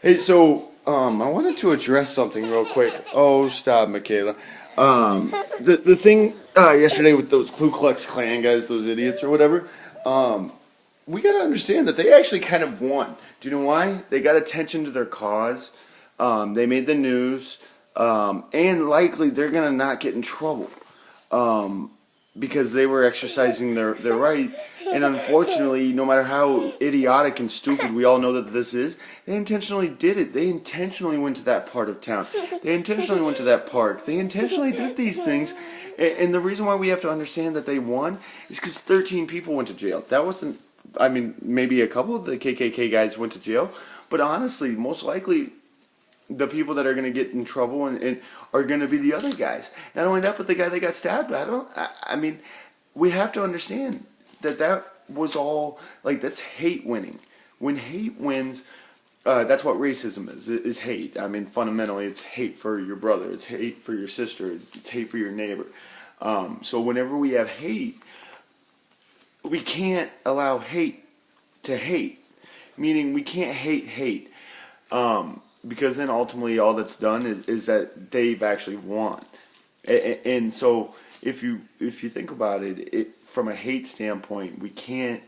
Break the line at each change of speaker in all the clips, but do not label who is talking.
Hey, so I wanted to address something real quick. Oh, stop, Michaela. The thing yesterday with those Ku Klux Klan guys, those idiots or whatever. We got to understand that they actually kind of won. Do you know why? They got attention to their cause. They made the news, and likely they're gonna not get in trouble. Um, because they were exercising their right. And unfortunately, no matter how idiotic and stupid we all know that this is, they intentionally did it. They intentionally went to that part of town. They intentionally went to that park. They intentionally did these things. And the reason why we have to understand that they won is because 13 people went to jail. That wasn't, I mean, maybe a couple of the KKK guys went to jail, but honestly, most likely the people that are going to get in trouble and are going to be the other guys. Not only that, but the guy that got stabbed. I mean, we have to understand that that was all, like, that's hate winning. When hate wins, that's what racism is hate. I mean, fundamentally, it's hate for your brother. It's hate for your sister. It's hate for your neighbor. So whenever we have hate, we can't allow hate to hate. Meaning we can't hate. Because then ultimately all that's done is that they've actually won. And so if you think about it, from a hate standpoint, we can't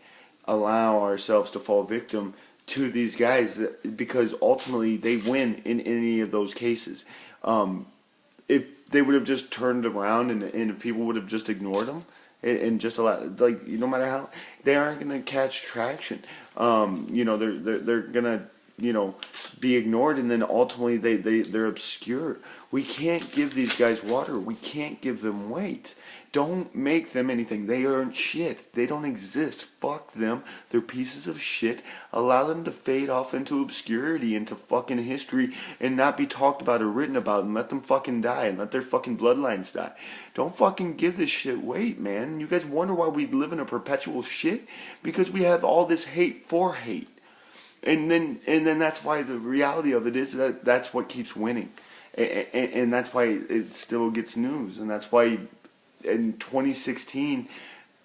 allow ourselves to fall victim to these guys because ultimately they win in any of those cases. If they would have just turned around and if people would have just ignored them and just allowed, like, no matter how, they aren't gonna catch traction. They're gonna be ignored, and then ultimately they're obscure. We can't give these guys water. We can't give them weight. Don't make them anything. They aren't shit. They don't exist. Fuck them. They're pieces of shit. Allow them to fade off into obscurity, into fucking history, and not be talked about or written about, and let them fucking die, and let their fucking bloodlines die. Don't fucking give this shit weight, man. You guys wonder why we live in a perpetual shit? Because we have all this hate for hate. And then that's why the reality of it is that that's what keeps winning, and that's why it still gets news, and that's why in 2016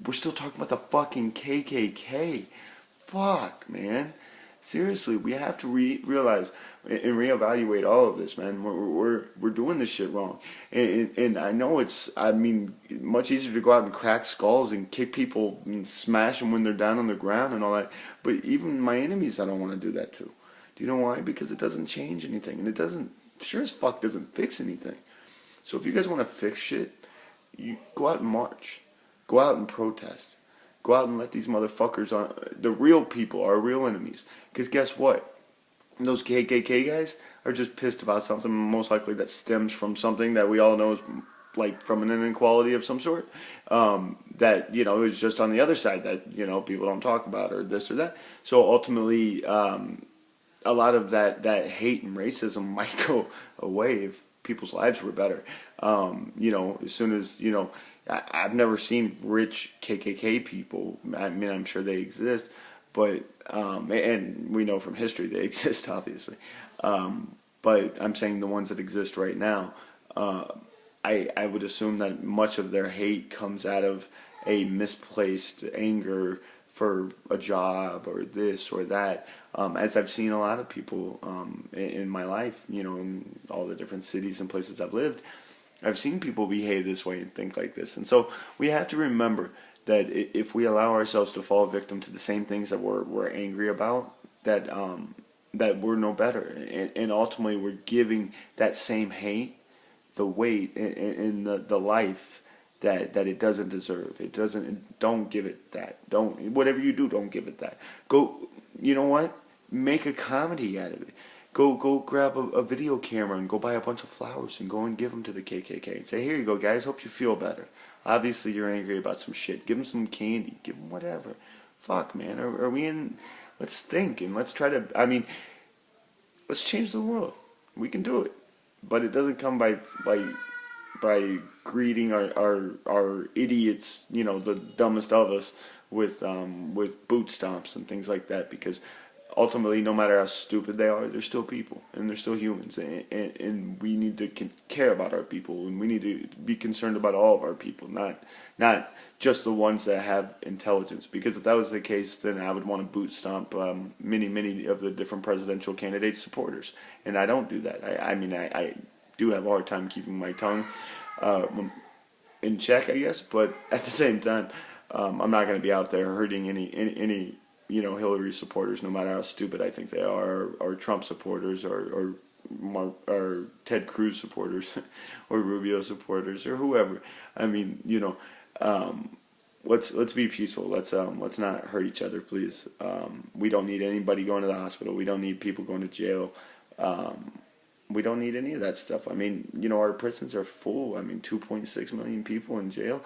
we're still talking about the fucking KKK. Fuck, man. Seriously, we have to realize and reevaluate all of this, man. We're doing this shit wrong, and I know I mean, much easier to go out and crack skulls and kick people and smash them when they're down on the ground and all that. But even my enemies, I don't want to do that to. Do you know why? Because it doesn't change anything, and it doesn't, sure as fuck, doesn't fix anything. So if you guys want to fix shit, you go out and march, go out and protest. Go out and let these motherfuckers, the real people, our real enemies. Because guess what? Those KKK guys are just pissed about something, most likely that stems from something that we all know is, like, from an inequality of some sort. That, is just on the other side that, people don't talk about, or this or that. So ultimately, a lot of that hate and racism might go away if people's lives were better. As soon as, I've never seen rich KKK people. I mean, I'm sure they exist, but and we know from history they exist, obviously. But I'm saying the ones that exist right now. I would assume that much of their hate comes out of a misplaced anger for a job or this or that. As I've seen a lot of people in my life, in all the different cities and places I've lived. I've seen people behave this way and think like this. And so we have to remember that if we allow ourselves to fall victim to the same things that we're angry about, that we're no better. And ultimately we're giving that same hate the weight in the life that it doesn't deserve. Don't give it that. Whatever you do, don't give it that. Go, you know what? Make a comedy out of it. Go grab a video camera and go buy a bunch of flowers and go and give them to the KKK and say, here you go, guys, hope you feel better. Obviously you're angry about some shit. Give them some candy. Give them whatever. Fuck, man. Are we in... Let's think and let's try to... I mean, let's change the world. We can do it. But it doesn't come by greeting our idiots, the dumbest of us, with boot stomps and things like that, because ultimately, no matter how stupid they are, they're still people and they're still humans, and we need to care about our people, and we need to be concerned about all of our people, not just the ones that have intelligence. Because if that was the case, then I would want to boot stomp many of the different presidential candidates' supporters, and I don't do that. I do have a hard time keeping my tongue in check, I guess, but at the same time, I'm not going to be out there hurting any Hillary supporters, no matter how stupid I think they are, or Trump supporters, or Ted Cruz supporters, or Rubio supporters, or whoever. I mean, let's be peaceful. Let's not hurt each other, please. We don't need anybody going to the hospital. We don't need people going to jail. We don't need any of that stuff. I mean, our prisons are full. I mean, 2.6 million people in jail,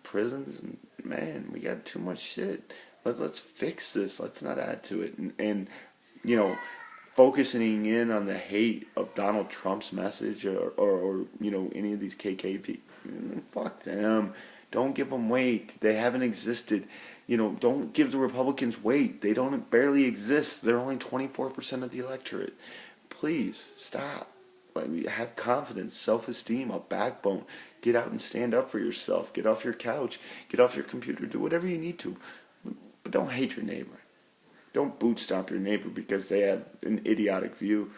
prisons. Man, we got too much shit. Let's fix this. Let's not add to it. And focusing in on the hate of Donald Trump's message or any of these KKP, fuck them. Don't give them weight. They haven't existed. Don't give the Republicans weight. They don't barely exist. They're only 24% of the electorate. Please stop. Have confidence, self-esteem, a backbone. Get out and stand up for yourself. Get off your couch. Get off your computer. Do whatever you need to. But don't hate your neighbor. Don't boot stomp your neighbor because they have an idiotic view.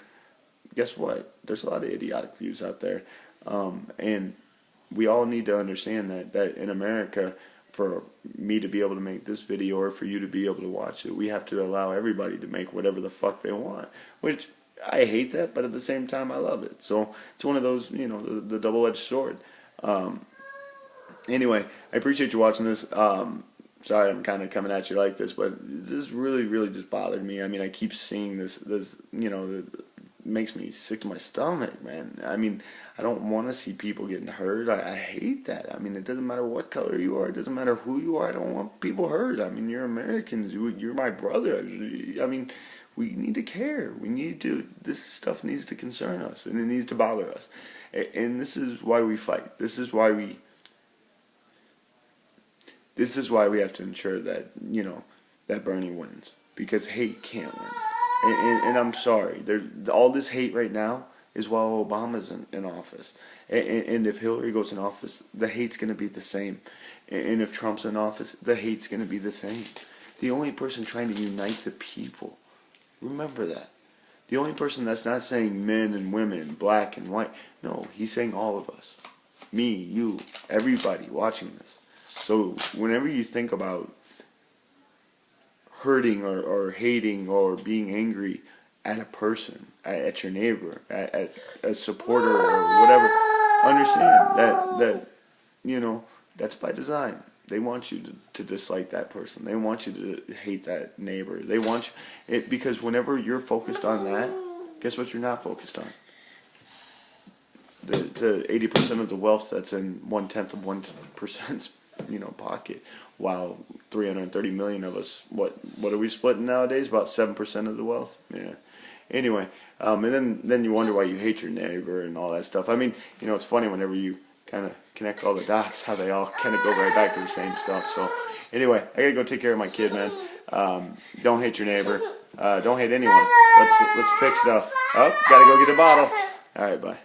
Guess what? There's a lot of idiotic views out there. And we all need to understand that in America, for me to be able to make this video or for you to be able to watch it, we have to allow everybody to make whatever the fuck they want. Which, I hate that, but at the same time, I love it. So it's one of those, the double-edged sword. Anyway, I appreciate you watching this. Sorry I'm kind of coming at you like this, but this really just bothered me. I mean, I keep seeing this it makes me sick to my stomach, man. I mean, I don't want to see people getting hurt. I hate that. I mean, it doesn't matter what color you are. It doesn't matter who you are. I don't want people hurt. I mean, you're Americans. You're my brother. I mean, we need to care. This stuff needs to concern us, and it needs to bother us. And this is why we fight. This is why we have to ensure that, that Bernie wins. Because hate can't win. And I'm sorry. All this hate right now is while Obama's in office. And if Hillary goes in office, the hate's going to be the same. And if Trump's in office, the hate's going to be the same. The only person trying to unite the people, remember that. The only person that's not saying men and women, black and white. No, he's saying all of us. Me, you, everybody watching this. So whenever you think about hurting or hating or being angry at a person, at your neighbor, at a supporter or whatever, understand that that's by design. They want you to dislike that person. They want you to hate that neighbor. They want you, because whenever you're focused on that, guess what you're not focused on? The 80% of the wealth that's in 1/10 of 1%'s pocket, while 330 million of us, what are we splitting nowadays? About 7% of the wealth. Yeah. Anyway, and then you wonder why you hate your neighbor and all that stuff. I mean, it's funny whenever you kind of connect all the dots, how they all kind of go right back to the same stuff. So anyway, I gotta go take care of my kid, man. Don't hate your neighbor. Don't hate anyone. Let's fix stuff. Oh, gotta go get a bottle. All right, bye.